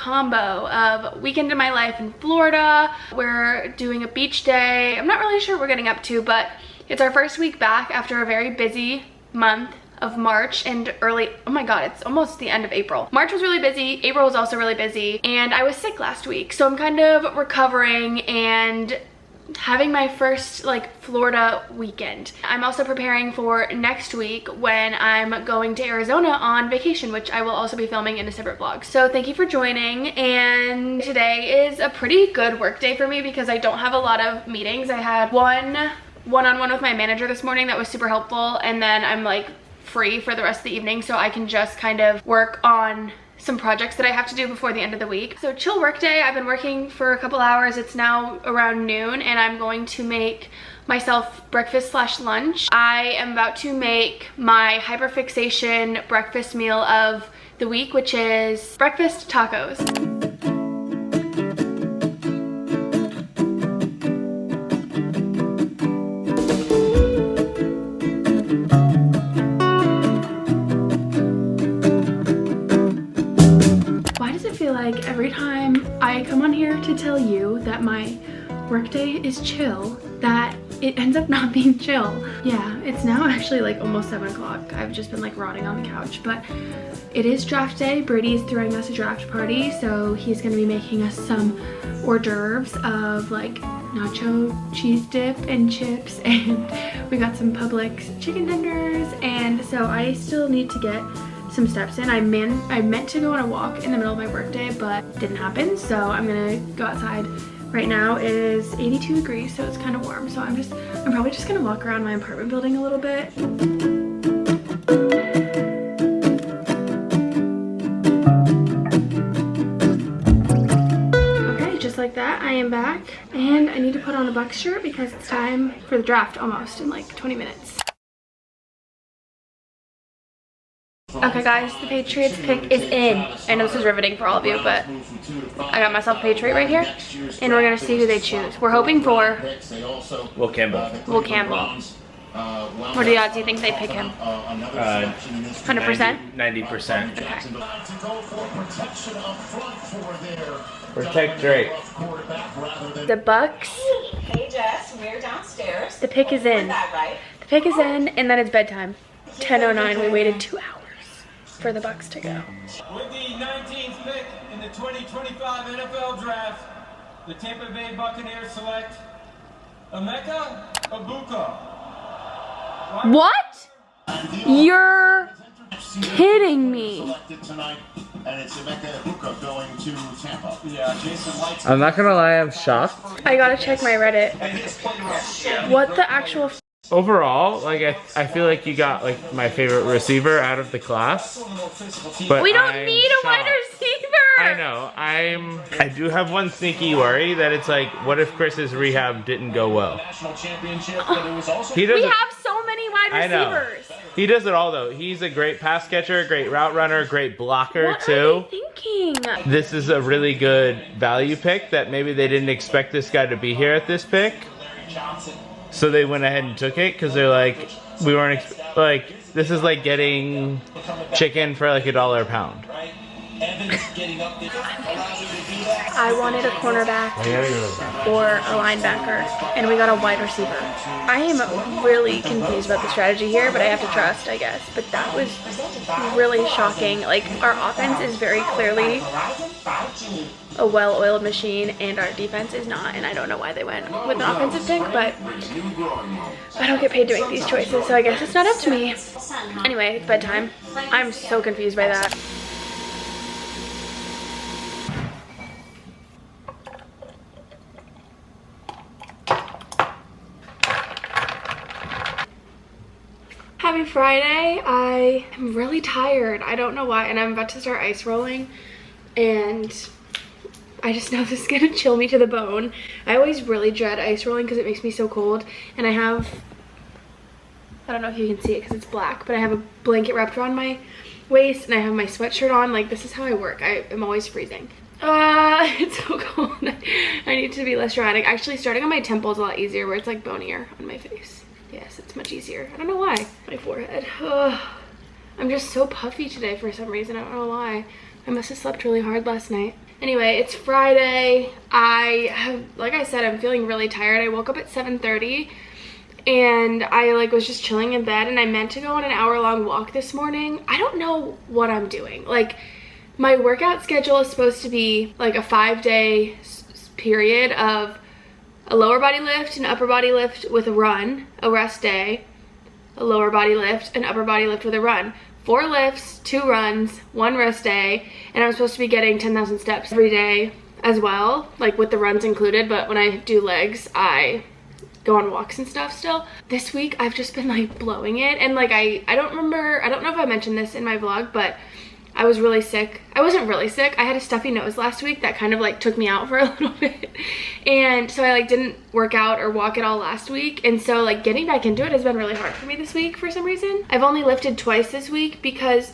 combo of weekend in my life in Florida. We're doing a beach day. I'm not really sure what we're getting up to, but it's our first week back after a very busy month of March and early, oh my god, it's almost the end of April. March was really busy, April was also really busy, and I was sick last week, so I'm kind of recovering and having my first like Florida weekend. I'm also preparing for next week when I'm going to Arizona on vacation, which I will also be filming in a separate vlog. So thank you for joining, and today is a pretty good work day for me because I don't have a lot of meetings. I had one-on-one with my manager this morning that was super helpful, and then I'm like free for the rest of the evening, so I can just kind of work on some projects that I have to do before the end of the week. So chill work day. I've been working for a couple hours. It's now around noon, and I'm going to make myself breakfast slash lunch. I am about to make my hyperfixation breakfast meal of the week, which is breakfast tacos. Like every time I come on here to tell you that my workday is chill, that it ends up not being chill. Yeah, it's now actually like almost 7 o'clock. I've just been like rotting on the couch, but it is draft day. Brady's throwing us a draft party, so he's gonna be making us some hors d'oeuvres of like nacho cheese dip and chips, and we got some Publix chicken tenders, and so I still need to get some steps in. I meant to go on a walk in the middle of my workday, but didn't happen, so I'm gonna go outside. Right now it is 82 degrees, so it's kind of warm, so I'm probably just gonna walk around my apartment building a little bit. Okay, just like that, I am back, and I need to put on a Bucks shirt because it's time for the draft almost in like 20 minutes. Okay guys, the Patriots pick is in. I know this is riveting for all of you, but I got myself a Patriot right here, and we're gonna see who they choose. We're hoping for Will Campbell. Will Campbell. What are the odds you think they pick him? 100%? 90%. Okay. Protect Drake. The Bucks. Hey Jess, we're downstairs. The pick is in. Right? The pick is in, and then it's bedtime. 10:09. We waited 2 hours for the Bucks to go. With the 19th pick in the 2025 NFL Draft, the Tampa Bay Buccaneers select Emeka Egbuka. What? You're kidding me. I'm not gonna lie, I'm shocked. I gotta check my Reddit. What the actual Overall, like I feel like you got like my favorite receiver out of the class. But we don't I'm need a wide shocked. receiver. I know. I do have one sneaky worry that it's like, what if Chris's rehab didn't go well? He does. We have so many wide I know. receivers. He does it all though. He's a great pass catcher, great route runner, great blocker What too. are they thinking? This is a really good value pick that maybe they didn't expect this guy to be here at this pick. So they went ahead and took it because they're like, we weren't like, this is like getting chicken for like $1 a pound. I wanted a cornerback or a linebacker, and we got a wide receiver. I am really confused about the strategy here, but I have to trust, I guess. But that was really shocking. Like, our offense is very clearly a well-oiled machine, and our defense is not, and I don't know why they went with an offensive pick, but I don't get paid to make these choices, so I guess it's not up to me. Anyway, it's bedtime. I'm so confused by that. Happy Friday. I am really tired. I don't know why, and I'm about to start ice rolling, and I just know this is gonna chill me to the bone. I always really dread ice rolling because it makes me so cold, and I don't know if you can see it because it's black, but I have a blanket wrapped around my waist, and I have my sweatshirt on. Like, this is how I work. I am always freezing. It's so cold. I need to be less dramatic. Actually, starting on my temples is a lot easier, where it's like bonier on my face. Yes, it's much easier. I don't know why. My forehead. I'm just so puffy today for some reason. I don't know why. I must have slept really hard last night. Anyway, it's Friday. Like I said, I'm feeling really tired. I woke up at 7:30 and I like was just chilling in bed, and I meant to go on an hour-long walk this morning. I don't know what I'm doing. Like, my workout schedule is supposed to be like a 5-day period of a lower body lift, an upper body lift with a run, a rest day, a lower body lift, an upper body lift with a run. 4 lifts, 2 runs, 1 rest day, and I'm supposed to be getting 10,000 steps every day as well, like with the runs included, but when I do legs, I go on walks and stuff still. This week, I've just been like blowing it, and like I don't know if I mentioned this in my vlog, but I was really sick. I wasn't really sick. I had a stuffy nose last week that kind of like took me out for a little bit. And so I like didn't work out or walk at all last week. And so like getting back into it has been really hard for me this week for some reason. I've only lifted twice this week because,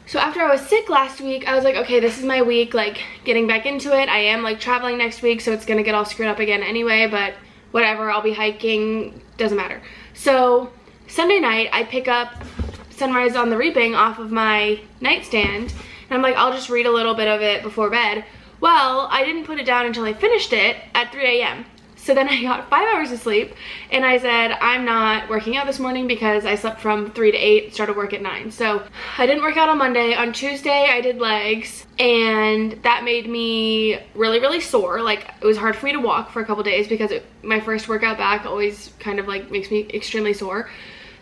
So after I was sick last week, I was like, okay, this is my week, like getting back into it. I am like traveling next week, so it's gonna get all screwed up again anyway, but whatever, I'll be hiking, doesn't matter. So Sunday night, I pick up Sunrise on the Reaping off of my nightstand, and I'm like, I'll just read a little bit of it before bed. Well, I didn't put it down until I finished it at 3 a.m. So then I got 5 hours of sleep, and I said, I'm not working out this morning because I slept from 3 to 8, started work at 9. So I didn't work out on Monday. On Tuesday, I did legs, and that made me really, really sore. Like, it was hard for me to walk for a couple days because my first workout back always kind of like makes me extremely sore.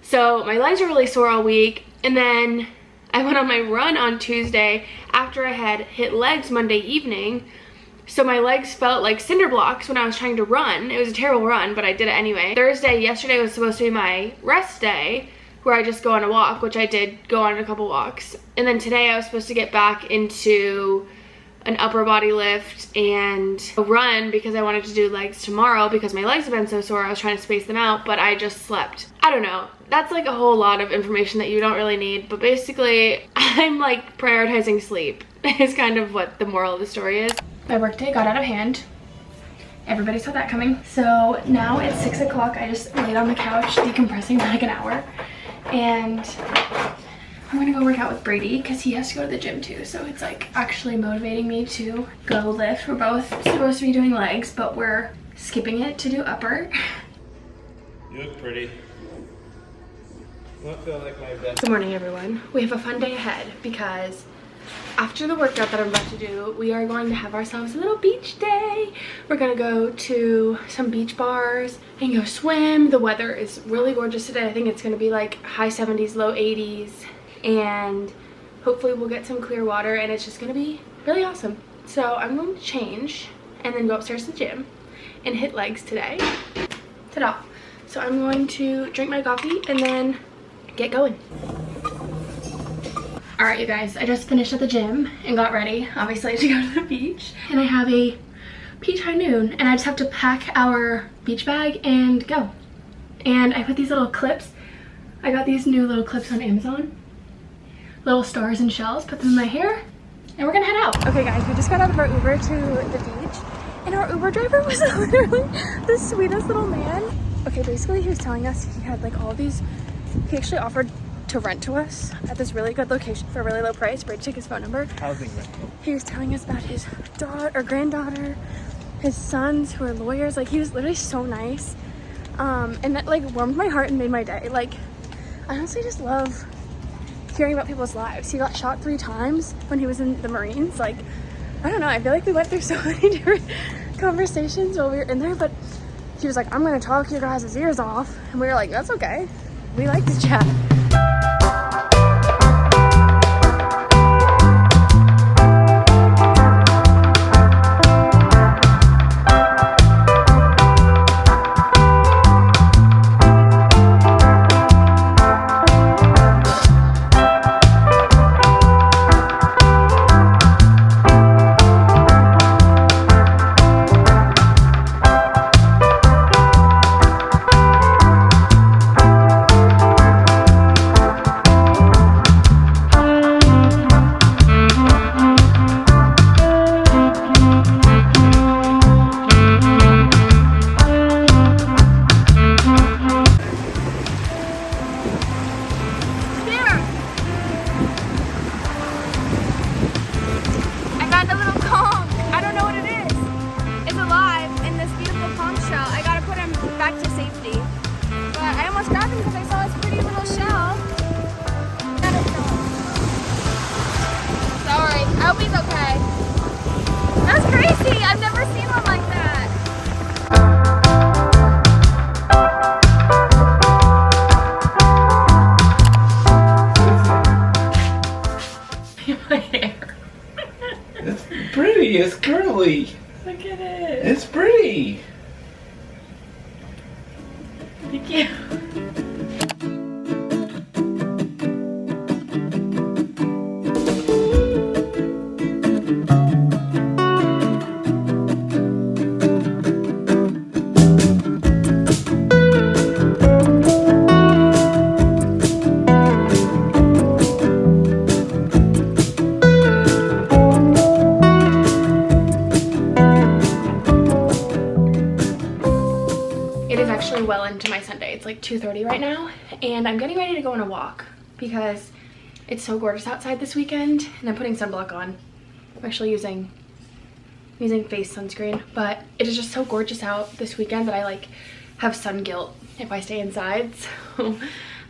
So my legs are really sore all week, and then I went on my run on Tuesday after I had hit legs Monday evening. So my legs felt like cinder blocks when I was trying to run. It was a terrible run, but I did it anyway. Yesterday was supposed to be my rest day where I just go on a walk, which I did go on a couple walks. And then today I was supposed to get back into an upper body lift and a run because I wanted to do legs tomorrow because my legs have been so sore. I was trying to space them out, but I just slept. I don't know. That's like a whole lot of information that you don't really need, but basically I'm like prioritizing sleep is kind of what the moral of the story is. My workday got out of hand. Everybody saw that coming. So now it's 6 o'clock. I just laid on the couch decompressing for like an hour, and I'm gonna go work out with Brady because he has to go to the gym too. So it's like actually motivating me to go lift. We're both supposed to be doing legs, but we're skipping it to do upper. You look pretty. I don't feel like my best. Good morning, everyone. We have a fun day ahead because after the workout that I'm about to do, we are going to have ourselves a little beach day. We're gonna go to some beach bars and go swim. The weather is really gorgeous today. I think it's gonna be like high 70s, low 80s, and hopefully we'll get some clear water, and it's just gonna be really awesome. So I'm going to change and then go upstairs to the gym and hit legs today. Ta-da. So I'm going to drink my coffee and then get going. All right, you guys, I just finished at the gym and got ready, obviously, to go to the beach. And I have a beach high noon, and I just have to pack our beach bag and go. And I put these little clips. I got these new little clips on Amazon. Little stars and shells, put them in my hair, and we're gonna head out. Okay, guys, we just got out of our Uber to the beach, and our Uber driver was literally the sweetest little man. Okay, basically, he was telling us he had like all these, he actually offered to rent to us at this really good location for a really low price. Brady took his phone number. Housing rental. He was telling us about his daughter or granddaughter, his sons who are lawyers. Like, he was literally so nice, and that like warmed my heart and made my day. Like, I honestly just love hearing about people's lives. He got shot 3 times when he was in the Marines. Like, I don't know, I feel like we went through so many different conversations while we were in there, but he was like, I'm gonna talk your guys' ears off, and we were like, that's okay, we like to chat. Look at it. It's pretty. Thank you. It is actually well into my Sunday. It's like 2:30 right now, and I'm getting ready to go on a walk because it's so gorgeous outside this weekend, and I'm putting sunblock on. I'm actually using face sunscreen, but it is just so gorgeous out this weekend that I like have sun guilt if I stay inside. So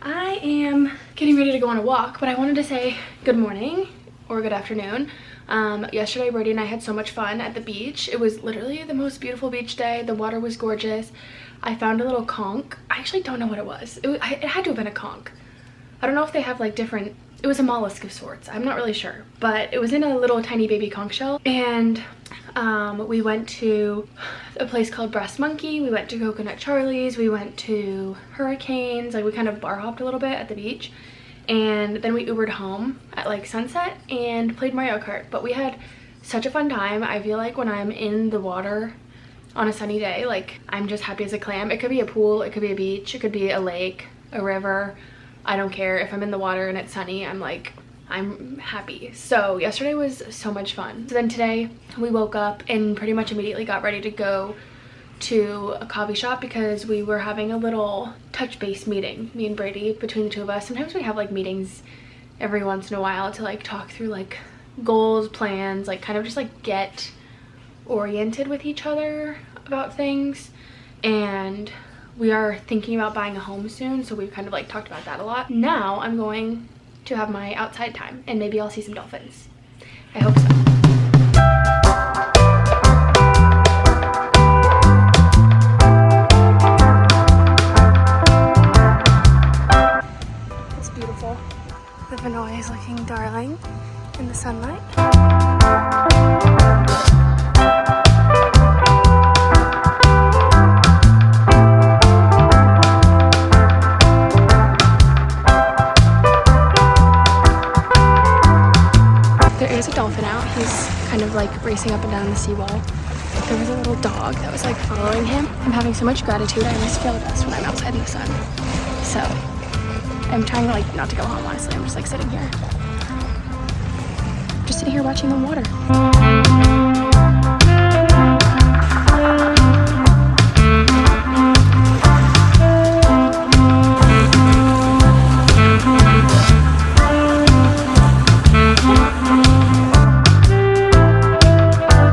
I am getting ready to go on a walk, but I wanted to say good morning or good afternoon. Yesterday Brady and I had so much fun at the beach. It was literally the most beautiful beach day. The water was gorgeous. I found a little conch. I actually don't know what it was. It had to have been a conch. I don't know if they have like different, it was a mollusk of sorts. I'm not really sure, but it was in a little tiny baby conch shell. And we went to a place called Breast Monkey. We went to Coconut Charlie's. We went to Hurricanes. Like we kind of bar hopped a little bit at the beach. And then we Ubered home at like sunset and played Mario Kart. But we had such a fun time. I feel like when I'm in the water on a sunny day, like I'm just happy as a clam. It could be a pool, it could be a beach, it could be a lake, a river. I don't care. If I'm in the water and it's sunny, I'm happy. So yesterday was so much fun. So then today we woke up and pretty much immediately got ready to go to a coffee shop because we were having a little touch base meeting, me and Brady, between the two of us. Sometimes we have like meetings every once in a while to like talk through like goals, plans, like kind of just like get oriented with each other about things. And we are thinking about buying a home soon, so we've kind of like talked about that a lot. Now I'm going to have my outside time and maybe I'll see some dolphins. I hope so. It's beautiful. The Vinoy is looking darling in the sunlight. There's a dolphin out. He's kind of like racing up and down the seawall. There was a little dog that was like following him. I'm having so much gratitude. I always feel best when I'm outside in the sun. So I'm trying like not to go home, honestly. I'm just like sitting here. Just sitting here watching the water.